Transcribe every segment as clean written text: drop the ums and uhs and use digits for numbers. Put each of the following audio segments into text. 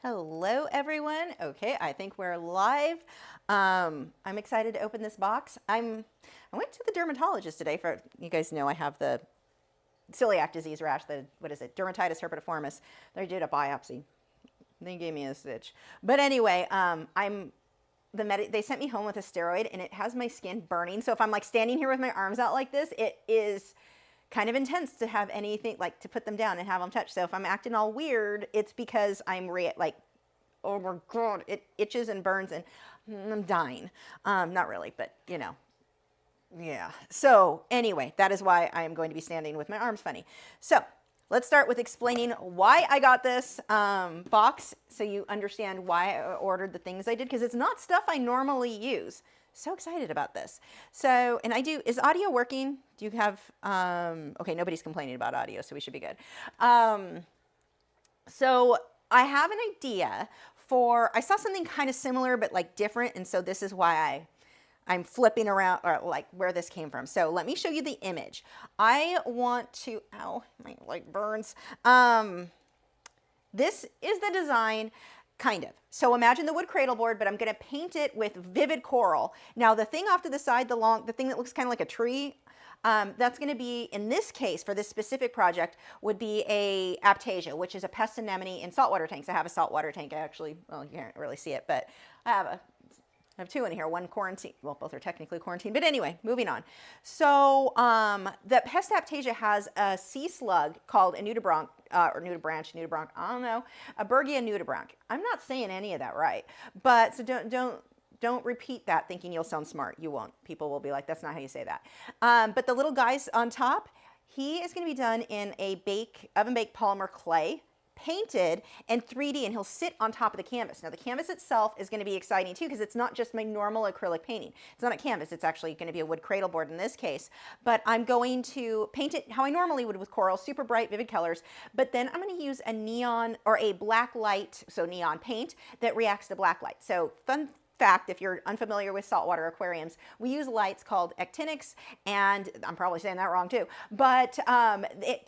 Hello, everyone. Okay, I think we're live. I'm excited to open this box. I went to the dermatologist today for, you guys know I have the celiac disease rash, what is it, dermatitis herpetiformis. They did a biopsy. They gave me a stitch. But anyway, they sent me home with a steroid and it has my skin burning. So if I'm like standing here with my arms out like this, it is kind of intense to have anything, like to put them down and have them touch. So if I'm acting all weird, it's because I'm like, oh my God, it itches and burns and I'm dying. Not really, but you know, yeah. So anyway, that is why I am going to be standing with my arms funny. So let's start with explaining why I got this box so you understand why I ordered the things I did, because it's not stuff I normally use. So excited about this. So, and is audio working? Do you have, okay, nobody's complaining about audio, so we should be good. So I have an idea I saw something kind of similar, but like different. And so this is why I'm flipping around, or like where this came from. So let me show you the image. I want to, ow, my leg burns. This is the design. Kind of. So imagine the wood cradle board, but I'm going to paint it with vivid coral. Now the thing off to the side, the thing that looks kind of like a tree, that's going to be, in this case, for this specific project, would be a Aptasia, which is a pest anemone in saltwater tanks. I have a saltwater tank, actually. Well, you can't really see it, but I have two in here, one quarantine, well, both are technically quarantined, but anyway, moving on. So the pest Aptasia has a sea slug called a nudibranch, or nudibranch, I don't know, a Bergia nudibranch. I'm not saying any of that right, but so don't repeat that thinking you'll sound smart. You won't. People will be like, that's not how you say that. But the little guys on top, he is going to be done in a oven baked polymer clay, painted and 3D, and he'll sit on top of the canvas. Now the canvas itself is going to be exciting too, because it's not just my normal acrylic painting. It's not a canvas, it's actually going to be a wood cradle board in this case, but I'm going to paint it how I normally would with coral, super bright, vivid colors, but then I'm going to use a neon or a black light, so neon paint that reacts to black light. So fun fact, if you're unfamiliar with saltwater aquariums, we use lights called actinics, and I'm probably saying that wrong too, but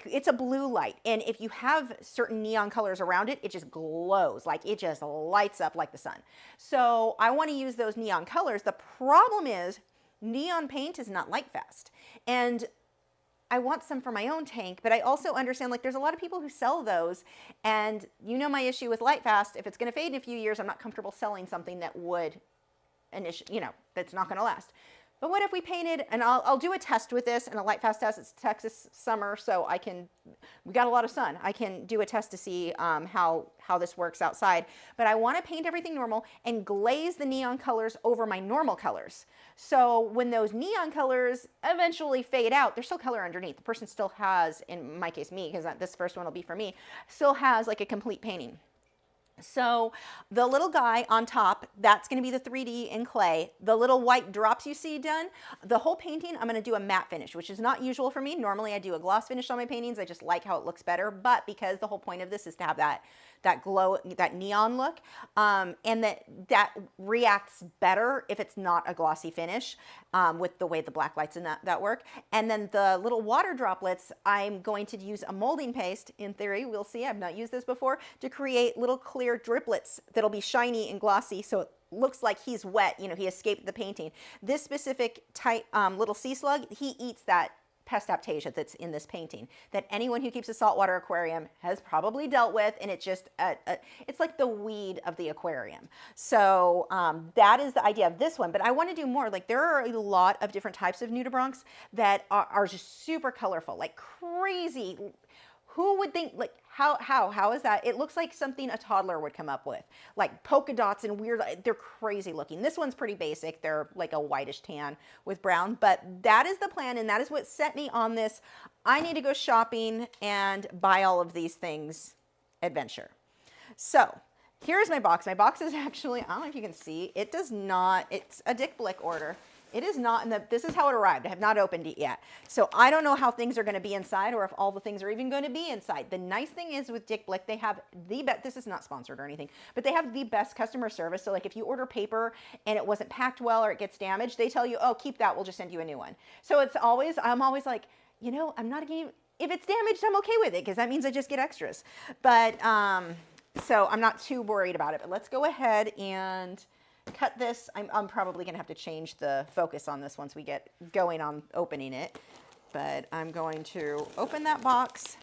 it's a blue light, and if you have certain neon colors around it, it just glows, like it just lights up like the sun. So I want to use those neon colors. The problem is neon paint is not light fast, and I want some for my own tank, but I also understand, like, there's a lot of people who sell those, and you know my issue with light fast. If it's going to fade in a few years, I'm not comfortable selling something that would, that's not going to last. But what if we painted, and I'll do a test with this, and a light fast test. It's Texas summer, so we got a lot of sun. I can do a test to see how this works outside. But I want to paint everything normal and glaze the neon colors over my normal colors. So when those neon colors eventually fade out, there's still color underneath. The person still has, in my case me, because this first one will be for me, still has like a complete painting. So the little guy on top, that's going to be the 3D in clay. The little white drops you see done, the whole painting, I'm going to do a matte finish, which is not usual for me. Normally I do a gloss finish on my paintings. I just like how it looks better. But because the whole point of this is to have that glow, that neon look, and that reacts better if it's not a glossy finish, with the way the black lights and that work. And then the little water droplets, I'm going to use a molding paste, in theory, we'll see, I've not used this before, to create little clear driplets that'll be shiny and glossy, so it looks like he's wet, he escaped the painting. This specific type, little sea slug, he eats that pest Aptasia that's in this painting that anyone who keeps a saltwater aquarium has probably dealt with, and it's just it's like the weed of the aquarium. So that is the idea of this one, but I want to do more. Like, there are a lot of different types of nudibranchs that are just super colorful, like crazy. Who would think, like, how is that? It looks like something a toddler would come up with, like polka dots and weird, they're crazy looking. This one's pretty basic. They're like a whitish tan with brown, but that is the plan, and that is what set me on this. I need to go shopping and buy all of these things adventure. So here's my box. My box is actually, I don't know if you can see, it does not, it's a Dick Blick order. It is not, this is how it arrived. I have not opened it yet. So I don't know how things are going to be inside, or if all the things are even going to be inside. The nice thing is with Dick Blick, they have the best, this is not sponsored or anything, but they have the best customer service. So like if you order paper and it wasn't packed well or it gets damaged, they tell you, oh, keep that, we'll just send you a new one. So I'm always like, I'm not a game. If it's damaged, I'm okay with it, because that means I just get extras. But So I'm not too worried about it, but let's go ahead and cut this. I'm probably gonna have to change the focus on this once we get going on opening it, but I'm going to open that box.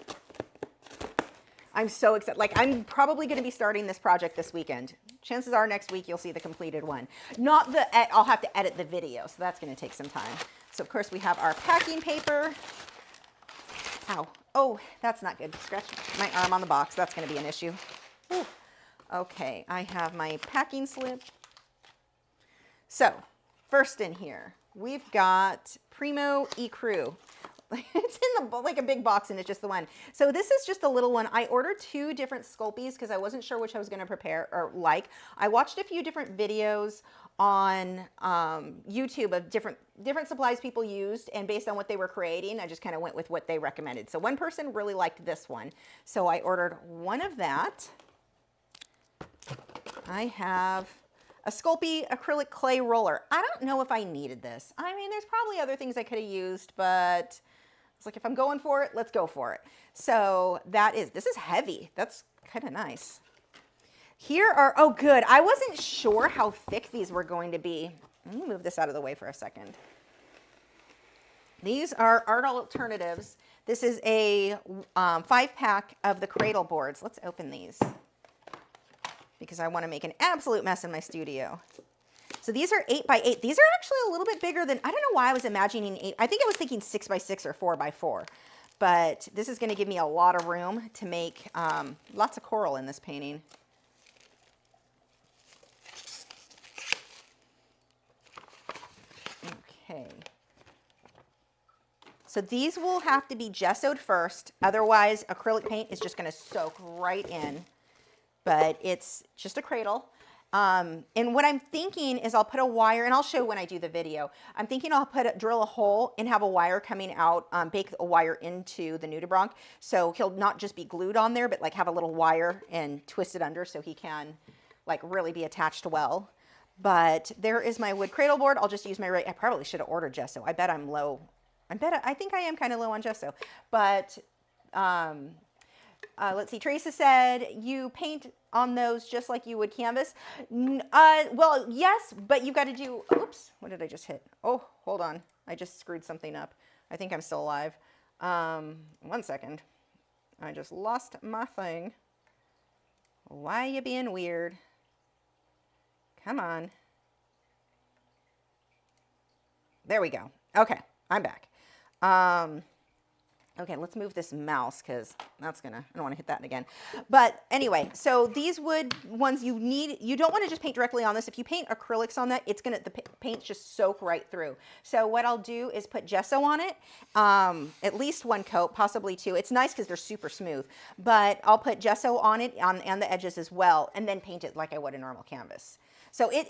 I'm so excited. Like, I'm probably going to be starting this project this weekend. Chances are next week you'll see the completed one. Not the, I'll have to edit the video, so that's going to take some time. So of course we have our packing paper. Ow. Oh, that's not good. Scratch my arm on the box. That's going to be an issue. Whew. Okay, I have my packing slip. So first in here, we've got Primo Ecru. It's in the, like a big box, and it's just the one. So this is just a little one. I ordered 2 different Sculpies because I wasn't sure which I was going to prepare or like. I watched a few different videos on YouTube of different supplies people used, and based on what they were creating, I just kind of went with what they recommended. So one person really liked this one, so I ordered one of that. I have a Sculpey acrylic clay roller. I don't know if I needed this. I mean, there's probably other things I could have used, but it's like, if I'm going for it, let's go for it. So this is heavy. That's kind of nice. Here are, oh good, I wasn't sure how thick these were going to be. Let me move this out of the way for a second. These are Art Alternatives. This is a 5-pack of the cradle boards. Let's open these because I want to make an absolute mess in my studio. So these are 8x8. These are actually a little bit bigger than, I don't know why I was imagining 8. I think I was thinking 6x6 or 4x4. But this is going to give me a lot of room to make lots of coral in this painting. Okay. So these will have to be gessoed first. Otherwise, acrylic paint is just going to soak right in. But it's just a cradle. And what I'm thinking is I'll put a wire, and I'll show when I do the video. I'm thinking I'll drill a hole and have a wire coming out, bake a wire into the nudibranch. So he'll not just be glued on there, but like have a little wire and twist it under so he can like really be attached well. But there is my wood cradle board. I'll just use my, I probably should have ordered gesso. I bet I'm low. I think I am kind of low on gesso. But let's see, Teresa said, you paint on those just like you would canvas. Well, yes, but you've got to do, oops, what did I just hit? Oh, hold on. I just screwed something up. I think I'm still alive. 1 second. I just lost my thing. Why are you being weird? Come on. There we go. Okay, I'm back. Okay, let's move this mouse because that's gonna, I don't want to hit that again. But anyway, so these wood ones you don't want to just paint directly on this. If you paint acrylics on that, it's gonna, the paint's just soak right through. So what I'll do is put gesso on it, at least 1 coat, possibly 2. It's nice because they're super smooth, but I'll put gesso on it and the edges as well, and then paint it like I would a normal canvas. So the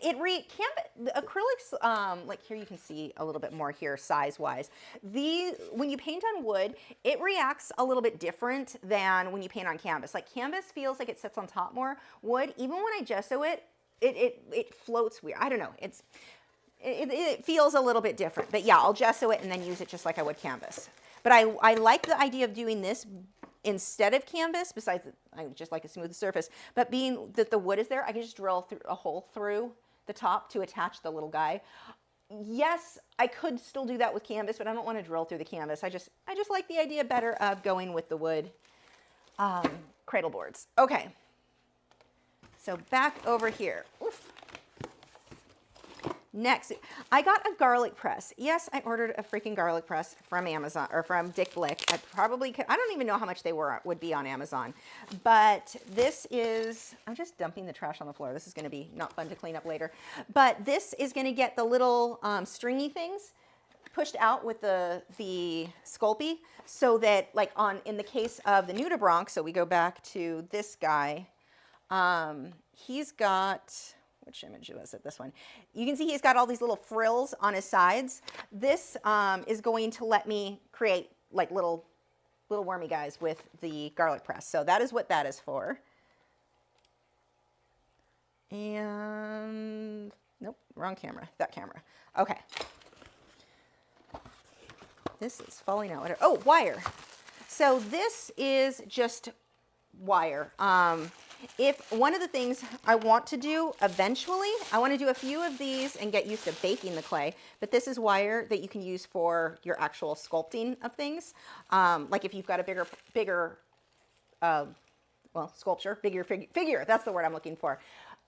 acrylics, like here you can see a little bit more here size-wise. When you paint on wood, it reacts a little bit different than when you paint on canvas. Like canvas feels like it sits on top more. Wood, even when I gesso it, it floats weird. I don't know. It feels a little bit different. But yeah, I'll gesso it and then use it just like I would canvas. But I like the idea of doing this instead of canvas, besides I just like a smooth surface, but being that the wood is there, I can just drill a hole through the top to attach the little guy. Yes, I could still do that with canvas, but I don't want to drill through the canvas. I just like the idea better of going with the wood cradle boards. Okay, so back over here. Oof. Next, I got a garlic press. Yes, I ordered a freaking garlic press from Amazon or from Dick Blick. I probably could, I don't even know how much they would be on Amazon. But this is, I'm just dumping the trash on the floor. This is going to be not fun to clean up later. But this is going to get the little stringy things pushed out with the Sculpey, so that like in the case of the nudibranch, so we go back to this guy, he's got, which image was it? This one. You can see he's got all these little frills on his sides. This is going to let me create like little wormy guys with the garlic press. So that is what that is for. And nope, wrong camera, that camera. Okay. This is falling out. Oh, wire. So this is just wire. If one of the things I want to do eventually, I want to do a few of these and get used to baking the clay, but this is wire that you can use for your actual sculpting of things. Like if you've got a bigger well, sculpture, figure, that's the word I'm looking for.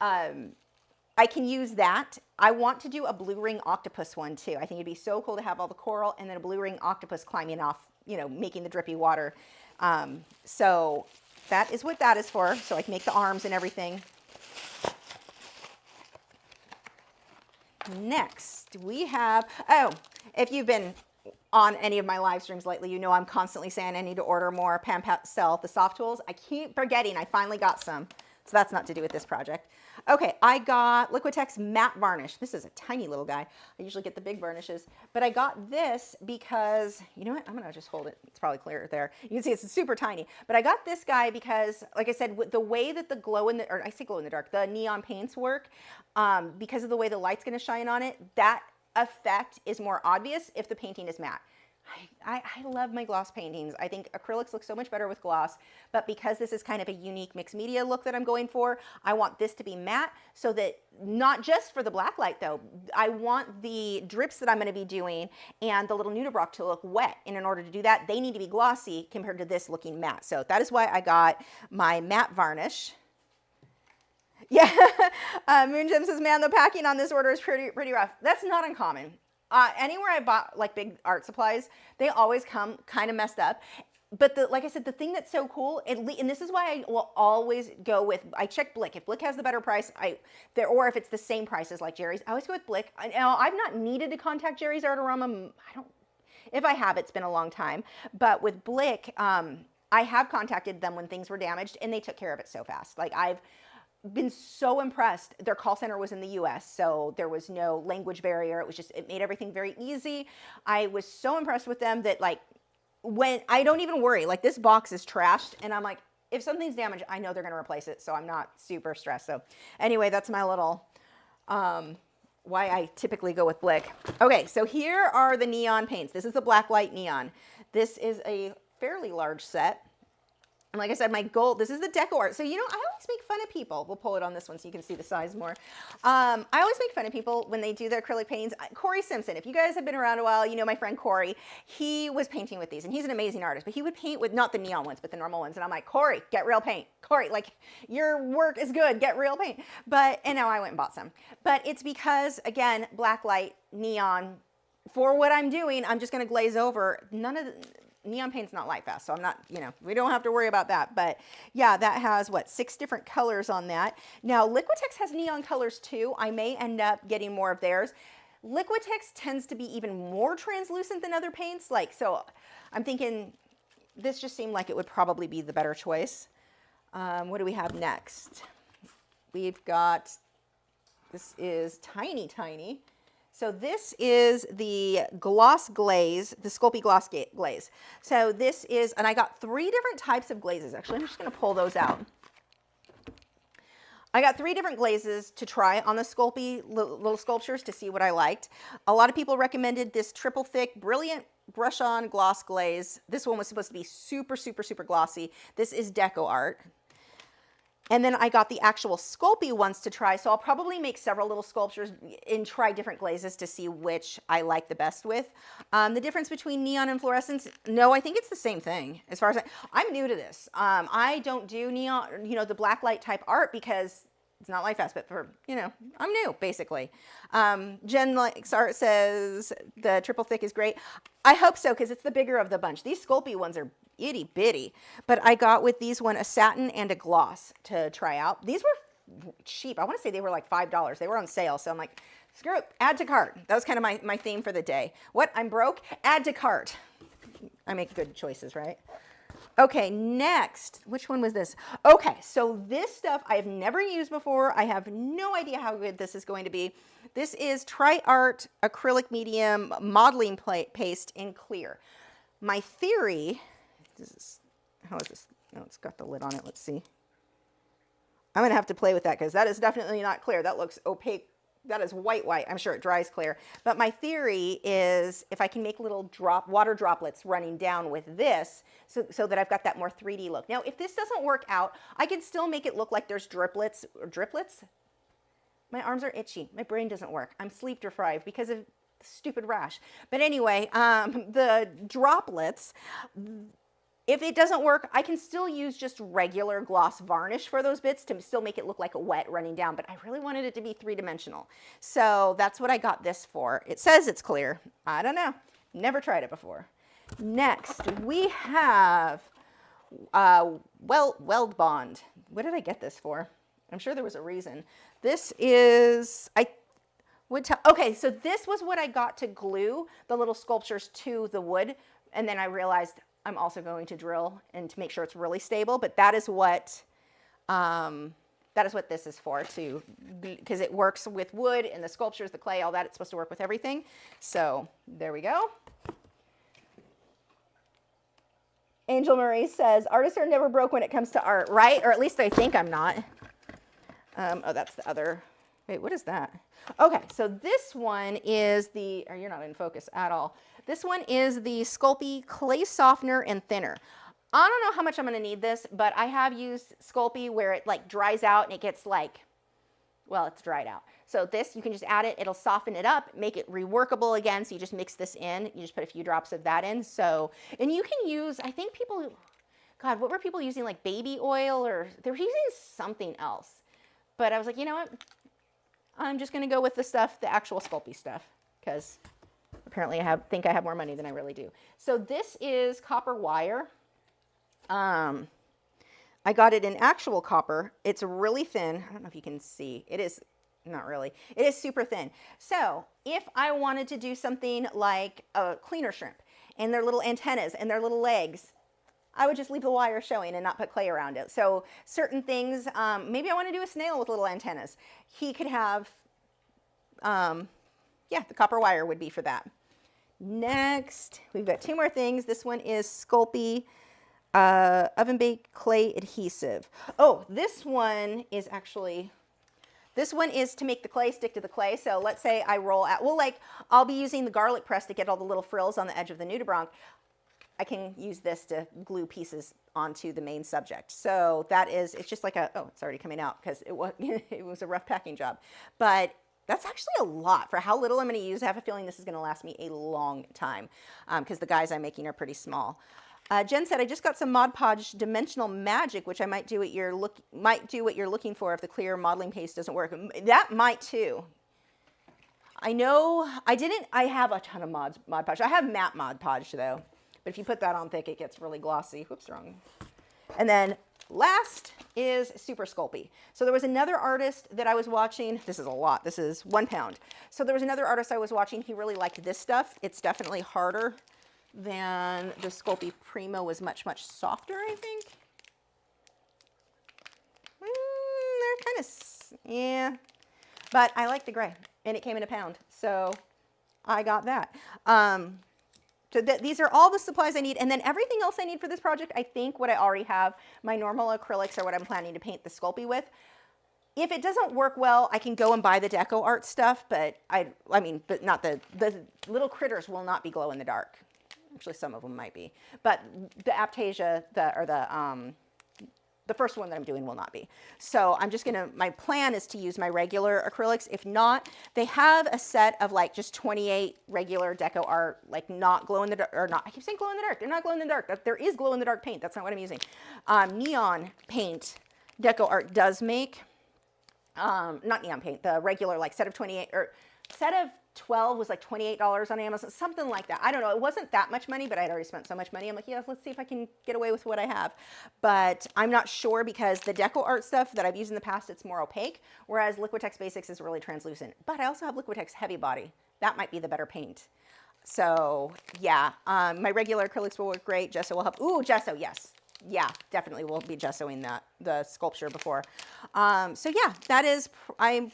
I can use that. I want to do a blue ring octopus one too. I think it'd be so cool to have all the coral and then a blue ring octopus climbing off, you know, making the drippy water. So that is what that is for. So I can make the arms and everything. Next we have, oh, if you've been on any of my live streams lately, you know I'm constantly saying I need to order more Pan Pastel, the soft tools. I keep forgetting I finally got some. So that's not to do with this project. Okay, I got Liquitex matte varnish. This is a tiny little guy. I usually get the big varnishes, but I got this because, you know what, I'm gonna just hold it. It's probably clearer there. You can see it's super tiny, but I got this guy because, like I said, with the way that the glow in the, or I say glow in the dark, the neon paints work, because of the way the light's gonna shine on it, that effect is more obvious if the painting is matte. I love my gloss paintings. I think acrylics look so much better with gloss, but because this is kind of a unique mixed media look that I'm going for, I want this to be matte so that not just for the black light though, I want the drips that I'm going to be doing and the little nudibrock to look wet. And in order to do that, they need to be glossy compared to this looking matte. So that is why I got my matte varnish. Yeah, Moon Gem says, man, the packing on this order is pretty rough. That's not uncommon. Anywhere I bought like big art supplies, they always come kind of messed up. But like I said, the thing that's so cool, and this is why I will always go with, I check Blick. If Blick has the better price, or if it's the same price as like Jerry's, I always go with Blick. Now, I've not needed to contact Jerry's Artarama. If I have, it's been a long time. But with Blick, I have contacted them when things were damaged, and they took care of it so fast. Like I've been so impressed. Their call center was in the US, so there was no language barrier. It was just, it made everything very easy. I was so impressed with them that like, when I don't even worry, like this box is trashed and I'm like, if something's damaged, I know they're going to replace it. So I'm not super stressed. So anyway, that's my little, why I typically go with Blick. Okay. So here are the neon paints. This is the black light neon. This is a fairly large set. And like I said, my goal, this is the deco art. So, you know, I always make fun of people. We'll pull it on this one so you can see the size more. I always make fun of people when they do their acrylic paintings. Corey Simpson, if you guys have been around a while, you know my friend Corey, he was painting with these and he's an amazing artist, but he would paint with not the neon ones, but the normal ones. And I'm like, Corey, get real paint. Corey, like your work is good, get real paint. And now I went and bought some. But it's because, again, black light, neon, for what I'm doing, I'm just going to glaze over. Neon paint's not light fast, so I'm not, you know, we don't have to worry about that. But yeah, that has what, 6 different colors on that. Now Liquitex has neon colors too. I may end up getting more of theirs. Liquitex tends to be even more translucent than other paints. Like, so I'm thinking this just seemed like it would probably be the better choice. What do we have next? We've got, this is tiny. So this is the gloss glaze, the Sculpey gloss glaze. So this is, and I got 3 different types of glazes. Actually, I'm just going to pull those out. I got 3 different glazes to try on the Sculpey little sculptures to see what I liked. A lot of people recommended this triple thick, brilliant brush on gloss glaze. This one was supposed to be super glossy. This is deco art. And then I got the actual Sculpey ones to try. So I'll probably make several little sculptures and try different glazes to see which I like the best with. The difference between neon and fluorescence, no, I think it's the same thing as far as I'm new to this. I don't do neon, you know, the black light type art because it's not light fast, but for, you know, I'm new basically. Jen likes art, says the triple thick is great. I hope so, because it's the bigger of the bunch. These Sculpey ones are itty bitty, but I got with these one a satin and a gloss to try out. These were cheap. I want to say they were like $5. They were on sale, so I'm like, screw it, add to cart. That was kind of my theme for the day. What? I'm broke? Add to cart. I make good choices, right? Okay, next, which one was this? Okay, so this stuff I have never used before. I have no idea how good this is going to be. This is Tri-Art Acrylic Medium Modeling Paste in Clear. My theory, how is this? Oh, it's got the lid on it. Let's see. I'm going to have to play with that because that is definitely not clear. That looks opaque that is white. I'm sure it dries clear. But my theory is if I can make little water droplets running down with this, so that I've got that more 3D look. Now, if this doesn't work out, I can still make it look like there's driplets. My arms are itchy. My brain doesn't work. I'm sleep deprived because of stupid rash. But anyway, the droplets, if it doesn't work, I can still use just regular gloss varnish for those bits to still make it look like a wet running down, but I really wanted it to be 3-dimensional. So that's what I got this for. It says it's clear. I don't know. Never tried it before. Next, we have Weld Bond. What did I get this for? I'm sure there was a reason. This is, okay, so this was what I got to glue the little sculptures to the wood, and then I realized I'm also going to drill and to make sure it's really stable, but that is what this is for, because it works with wood and the sculptures, the clay, all that. It's supposed to work with everything. So there we go. Angel Marie says, artists are never broke when it comes to art, right? Or at least I think I'm not. Oh, that's the other. Wait, what is that? Okay, so this one is the, or you're not in focus at all. This one is the Sculpey Clay Softener and Thinner. I don't know how much I'm going to need this, but I have used Sculpey where it like dries out and it gets like, well, it's dried out. So this, you can just add it, it'll soften it up, make it reworkable again. So you just mix this in, you just put a few drops of that in. So, and you can use, I think people, God, what were people using, like baby oil, or they were using something else. But I was like, you know what? I'm just going to go with the stuff, the actual Sculpey stuff, because apparently I think I have more money than I really do. So this is copper wire. I got it in actual copper. It's really thin. I don't know if you can see. It is not really. It is super thin. So if I wanted to do something like a cleaner shrimp and their little antennas and their little legs, I would just leave the wire showing and not put clay around it. So certain things, maybe I want to do a snail with little antennas. He could have, yeah, the copper wire would be for that. Next, we've got 2 more things. This one is Sculpey oven baked clay adhesive. Oh, this one is actually, this one is to make the clay stick to the clay. So let's say I roll out, well, like I'll be using the garlic press to get all the little frills on the edge of the nudibranch. I can use this to glue pieces onto the main subject. So that is, it's just like a, oh, it's already coming out because it was a rough packing job. But that's actually a lot for how little I'm going to use. I have a feeling this is going to last me a long time because the guys I'm making are pretty small. Jen said, I just got some Mod Podge Dimensional Magic, which I might do what you're looking for if the clear modeling paste doesn't work. That might too. I know, I have a ton of Mod Podge. I have matte Mod Podge though. But if you put that on thick, it gets really glossy. Whoops, wrong. And then last is Super Sculpey. So there was another artist that I was watching. This is a lot. This is 1 pound. So there was another artist I was watching. He really liked this stuff. It's definitely harder than the Sculpey Primo. Was much, much softer, I think. They're kind of, yeah. But I like the gray, and it came in 1 pound. So I got that. So these are all the supplies I need, and then everything else I need for this project, I think what I already have, my normal acrylics are what I'm planning to paint the Sculpey with. If it doesn't work well, I can go and buy the deco art stuff, but but not the little critters will not be glow in the dark. Actually, some of them might be, but the Aptasia, the first one that I'm doing will not be. So I'm just gonna, my plan is to use my regular acrylics. If not, they have a set of like just 28 regular deco art, like not glow in the dark, or not, I keep saying glow in the dark. They're not glow in the dark. There is glow in the dark paint. That's not what I'm using. Neon paint deco art does make, not neon paint, the regular like set of 28, or set of 12 was like $28 on Amazon, something like that. I don't know. It wasn't that much money, but I'd already spent so much money. I'm like, yeah, let's see if I can get away with what I have. But I'm not sure because the deco art stuff that I've used in the past, it's more opaque, whereas Liquitex Basics is really translucent. But I also have Liquitex Heavy Body. That might be the better paint. So yeah, my regular acrylics will work great. Gesso will help. Ooh, gesso, yes. Yeah, definitely will be gessoing the sculpture before. So yeah, that is, I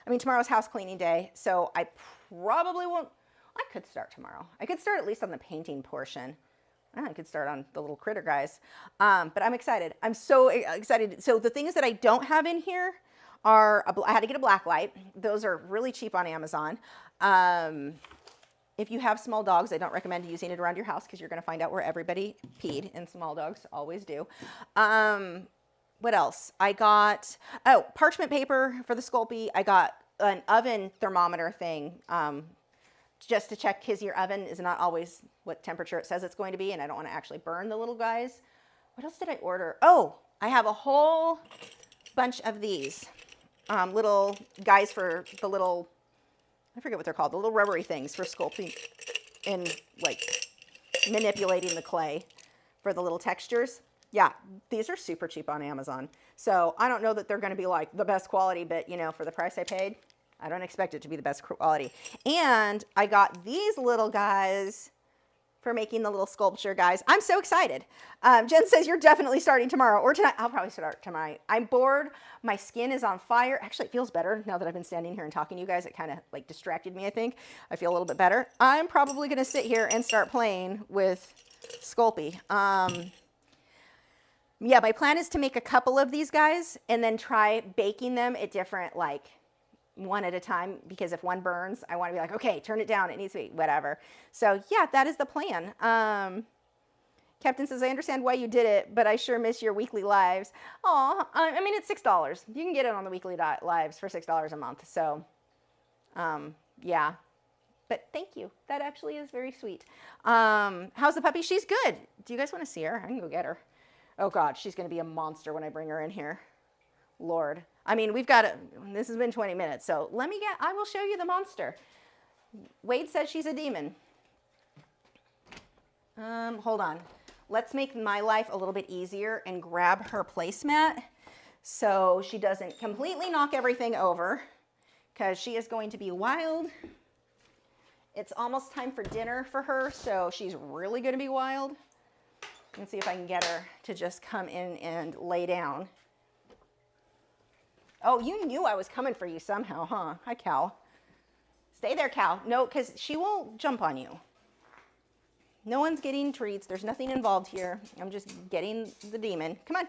mean, tomorrow's house cleaning day, so I probably won't, I could start tomorrow. I could start at least on the painting portion. I could start on the little critter guys. But I'm excited. I'm so excited. So the things that I don't have in here are, I had to get a black light. Those are really cheap on Amazon. If you have small dogs, I don't recommend using it around your house because you're going to find out where everybody peed, and small dogs always do. What else? I got, oh, parchment paper for the Sculpey. I got an oven thermometer thing just to check, because your oven is not always what temperature it says it's going to be, and I don't want to actually burn the little guys. What else did I order? Oh, I have a whole bunch of these little guys for the little, I forget what they're called, the little rubbery things for sculpting and like manipulating the clay for the little textures. Yeah, these are super cheap on Amazon. So I don't know that they're going to be like the best quality, but you know, for the price I paid, I don't expect it to be the best quality. And I got these little guys for making the little sculpture guys. I'm so excited. Jen says you're definitely starting tomorrow or tonight. I'll probably start tonight. I'm bored. My skin is on fire. Actually, it feels better now that I've been standing here and talking to you guys. It kind of like distracted me, I think. I feel a little bit better. I'm probably going to sit here and start playing with Sculpey. Yeah, my plan is to make a couple of these guys and then try baking them at different, like, one at a time, because if one burns, I want to be like, okay, turn it down, it needs to be whatever. So yeah, that is the plan. Captain says, I understand why you did it, but I sure miss your weekly lives. Oh, I mean, it's $6. You can get it on the weekly lives for $6 a month. So yeah, but thank you. That actually is very sweet. How's the puppy? She's good. Do you guys want to see her? I can go get her. Oh God, she's going to be a monster when I bring her in here. Lord. I mean, we've got this has been 20 minutes, so I will show you the monster. Wade says she's a demon. Hold on. Let's make my life a little bit easier and grab her placemat so she doesn't completely knock everything over, because she is going to be wild. It's almost time for dinner for her, so she's really going to be wild. Let's see if I can get her to just come in and lay down. Oh, you knew I was coming for you somehow, huh? Hi, Cal. Stay there, Cal. No, because she won't jump on you. No one's getting treats. There's nothing involved here. I'm just getting the demon. Come on.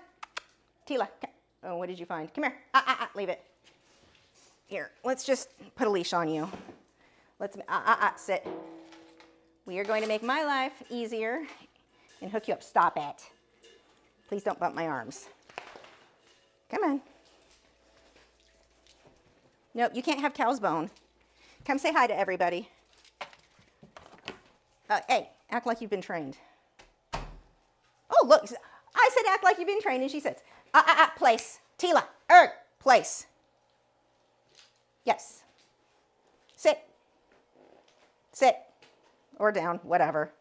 Tila. Oh, what did you find? Come here. Leave it. Here, let's just put a leash on you. Let's, sit. We are going to make my life easier and hook you up. Stop it. Please don't bump my arms. Come on. Nope, you can't have cow's bone. Come say hi to everybody. Hey, act like you've been trained. Oh, look, I said act like you've been trained, and she says, place. Tila, place. Yes. Sit. Sit. Or down, whatever.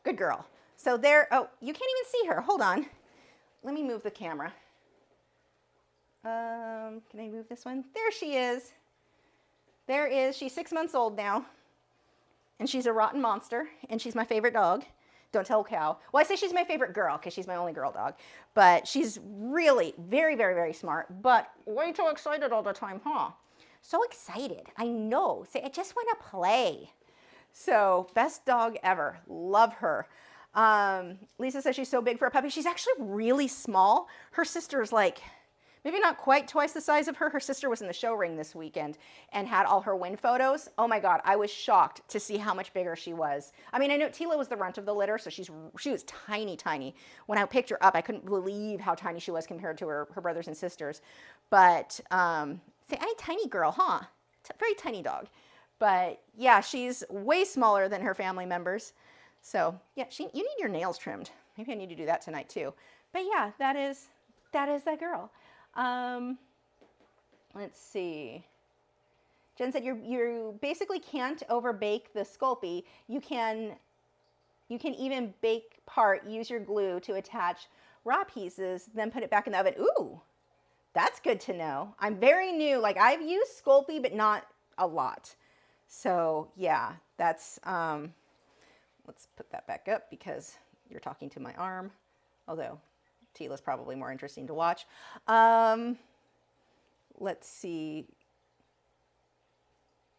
Good girl. So there, oh, you can't even see her. Hold on. Let me move the camera. Can I move this one? There she is. She's 6 months old now. And she's a rotten monster. And she's my favorite dog. Don't tell Cow. Well, I say she's my favorite girl because she's my only girl dog. But she's really very, very, very smart. But way too excited all the time, huh? So excited. I know. Say, I just want to play. So, best dog ever. Love her. Lisa says she's so big for a puppy. She's actually really small. Her sister's like, maybe not quite twice the size of her. Her sister was in the show ring this weekend and had all her win photos. Oh my God, I was shocked to see how much bigger she was. I mean, I know Tila was the runt of the litter, so she was tiny, tiny. When I picked her up, I couldn't believe how tiny she was compared to her brothers and sisters. But, say, tiny girl, huh? Very tiny dog. But yeah, she's way smaller than her family members. So yeah, you need your nails trimmed. Maybe I need to do that tonight too. But yeah, that is that girl. Let's see. Jen said you basically can't over bake the Sculpey. You can even bake part, use your glue to attach raw pieces, then put it back in the oven. Ooh, that's good to know. I'm very new. Like, I've used Sculpey, but not a lot. So yeah, that's, let's put that back up because you're talking to my arm. Although Tila's probably more interesting to watch. Let's see.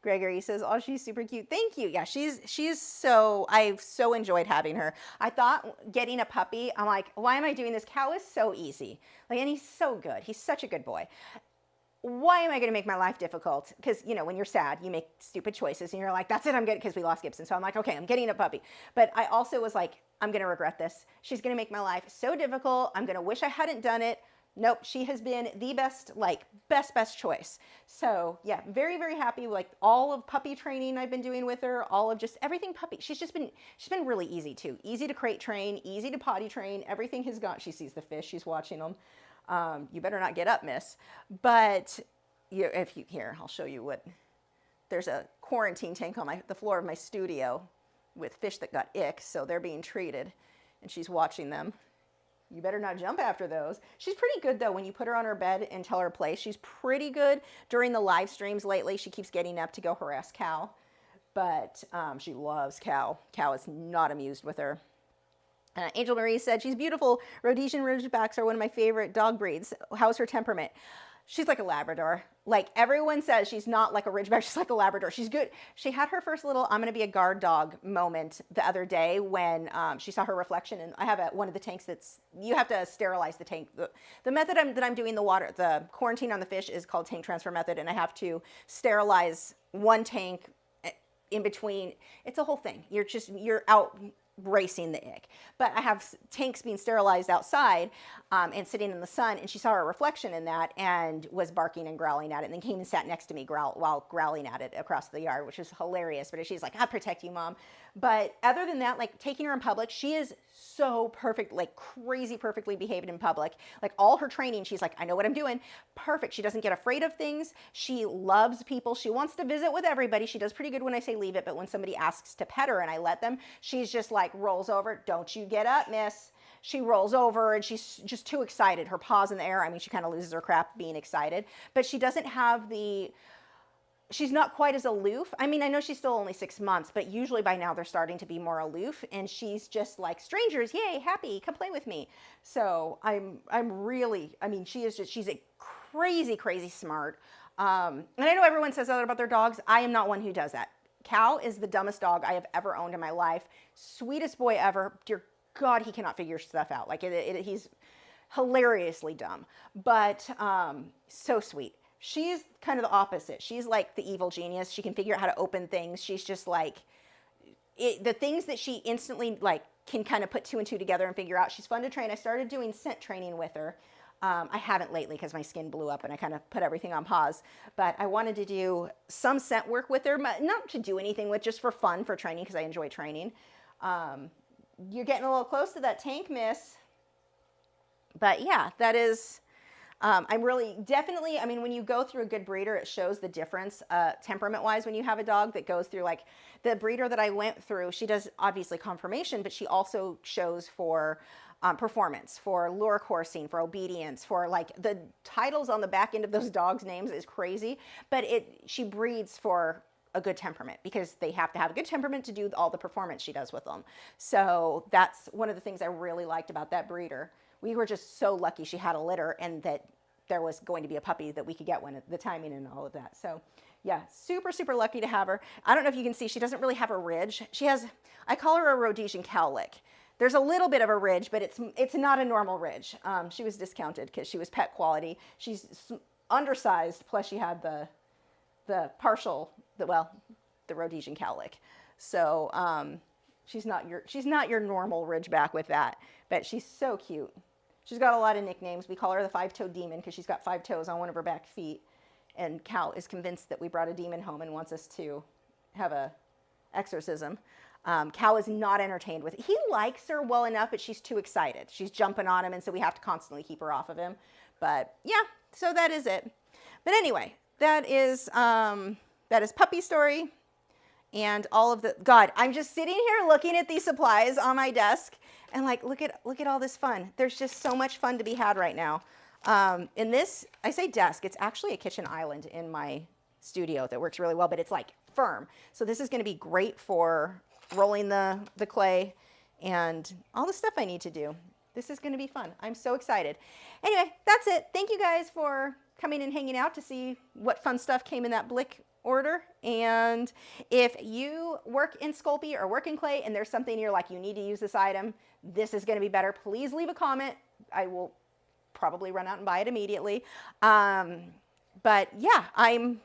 Gregory says, oh, she's super cute. Thank you. Yeah, she's so, I've so enjoyed having her. I thought getting a puppy, I'm like, why am I doing this? Cow is so easy. Like, and he's so good. He's such a good boy. why am I going to make my life difficult? Because, you know, when you're sad, you make stupid choices and you're like, that's it, I'm good, because we lost Gibson. So I'm like, okay, I'm getting a puppy. But I also was like, I'm going to regret this. She's going to make my life so difficult. I'm going to wish I hadn't done it. Nope, she has been the best, like best choice. So yeah, very, very happy with like all of puppy training I've been doing with her, all of just everything puppy. She's been really easy too. Easy to crate train, easy to potty train. Everything has gone, she sees the fish, she's watching them. You better not get up, miss. But if you, here, I'll show you what, there's a quarantine tank on the floor of my studio with fish that got ick, so they're being treated, and she's watching them. You better not jump after those. She's pretty good though when you put her on her bed and tell her to play. She's pretty good during the live streams lately. She keeps getting up to go harass Cal, but she loves Cal. Cal is not amused with her. Angel Marie said, she's beautiful. Rhodesian Ridgebacks are one of my favorite dog breeds. How's her temperament? She's like a Labrador. Like everyone says, she's not like a Ridgeback. She's like a Labrador. She's good. She had her first little, I'm going to be a guard dog moment the other day when she saw her reflection. And I have one of the tanks that's, you have to sterilize the tank. The method that I'm doing the quarantine on the fish is called tank transfer method. And I have to sterilize one tank in between. It's a whole thing. You're out racing the ick. But I have tanks being sterilized outside and sitting in the sun, and she saw her reflection in that and was barking and growling at it, and then came and sat next to me while growling at it across the yard, which was hilarious. But she's like, I'll protect you, Mom. But other than that, like taking her in public, she is so perfect, like crazy perfectly behaved in public. Like all her training, she's like, I know what I'm doing. Perfect. She doesn't get afraid of things. She loves people. She wants to visit with everybody. She does pretty good when I say leave it, but when somebody asks to pet her and I let them, she's just like rolls over. Don't you get up, miss. She rolls over and she's just too excited. Her paws in the air. I mean, she kind of loses her crap being excited, but she doesn't have she's not quite as aloof. I mean, I know she's still only 6 months, but usually by now they're starting to be more aloof, and she's just like, strangers, yay, happy, come play with me. So I'm really, I mean, she's a crazy smart. And I know everyone says that about their dogs. I am not one who does that. Cal is the dumbest dog I have ever owned in my life. Sweetest boy ever. Dear God, he cannot figure stuff out. Like he's hilariously dumb, but so sweet. She's kind of the opposite. She's like the evil genius. She can figure out how to open things. She's just like, the things that she instantly like can kind of put 2 and 2 together and figure out. She's fun to train. I started doing scent training with her. I haven't lately because my skin blew up and I kind of put everything on pause. But I wanted to do some scent work with her, not to do anything with, just for fun, for training, because I enjoy training. You're getting a little close to that tank, miss. But yeah, that is... I'm really definitely, I mean, when you go through a good breeder, it shows the difference temperament-wise when you have a dog that goes through, like the breeder that I went through, she does obviously conformation, but she also shows for performance, for lure coursing, for obedience, for like the titles on the back end of those dogs' names is crazy, but she breeds for a good temperament because they have to have a good temperament to do all the performance she does with them. So that's one of the things I really liked about that breeder. We were just so lucky she had a litter and that there was going to be a puppy that we could get one, the timing and all of that. So yeah, super lucky to have her. I don't know if you can see, she doesn't really have a ridge. She has, I call her a Rhodesian cowlick. There's a little bit of a ridge, but it's not a normal ridge. She was discounted because she was pet quality. She's undersized, plus she had the Rhodesian cowlick. So she's not your normal ridgeback with that, but she's so cute. She's got a lot of nicknames. We call her the 5-toed demon because she's got 5 toes on one of her back feet. And Cal is convinced that we brought a demon home and wants us to have a exorcism. Cal is not entertained with it. He likes her well enough, but she's too excited. She's jumping on him, and so we have to constantly keep her off of him. But yeah, so that is it. But anyway, that is puppy story. And all of God, I'm just sitting here looking at these supplies on my desk and like, look at all this fun. There's just so much fun to be had right now. In this, I say desk, it's actually a kitchen island in my studio that works really well, but it's like firm. So this is going to be great for rolling the clay and all the stuff I need to do. This is going to be fun. I'm so excited. Anyway, that's it. Thank you guys for coming and hanging out to see what fun stuff came in that Blick order. And if you work in Sculpey or work in clay and there's something you're like, you need to use this item, this is going to be better, please leave a comment. I will probably run out and buy it immediately. But But yeah, I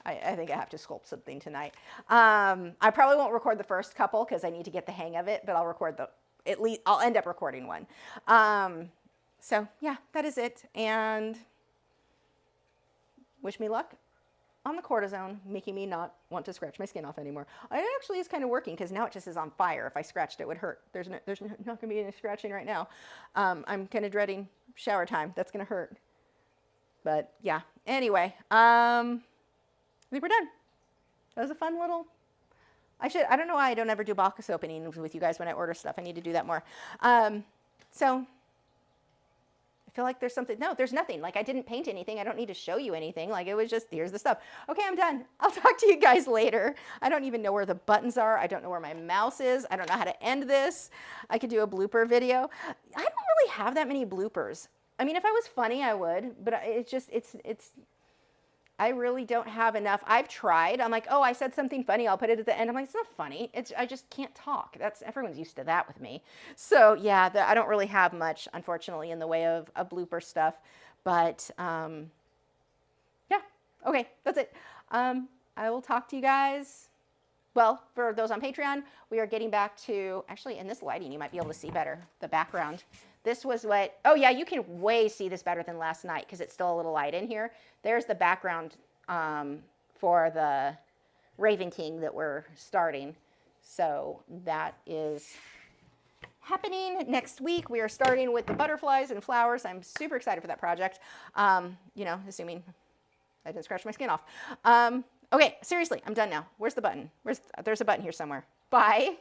think I have to sculpt something tonight. I probably won't record the first couple because I need to get the hang of it, but I'll record at least I'll end up recording one. So yeah, that is it. And wish me luck on the cortisone, making me not want to scratch my skin off anymore. It actually is kind of working because now it just is on fire. If I scratched, it would hurt. There's not going to be any scratching right now. I'm kind of dreading shower time. That's going to hurt. But yeah, anyway, I think we're done. That was a fun little, I don't know why I don't ever do box openings with you guys when I order stuff. I need to do that more. So I feel like there's something, no, there's nothing. Like I didn't paint anything. I don't need to show you anything. Like it was just, here's the stuff. Okay, I'm done. I'll talk to you guys later. I don't even know where the buttons are. I don't know where my mouse is. I don't know how to end this. I could do a blooper video. I don't really have that many bloopers. I mean, if I was funny, I would, but it's just, I really don't have enough. I've tried. I'm like, oh, I said something funny. I'll put it at the end. I'm like, it's not funny. I just can't talk. Everyone's used to that with me. So yeah, I don't really have much, unfortunately, in the way of blooper stuff. But yeah, okay, that's it. I will talk to you guys. Well, for those on Patreon, we are getting back to, actually in this lighting, you might be able to see better the background. This was what, oh yeah, you can way see this better than last night because it's still a little light in here. There's the background for the Raven King that we're starting. So that is happening next week. We are starting with the butterflies and flowers. I'm super excited for that project. You know, assuming I didn't scratch my skin off. Okay, seriously, I'm done now. Where's the button? There's a button here somewhere. Bye.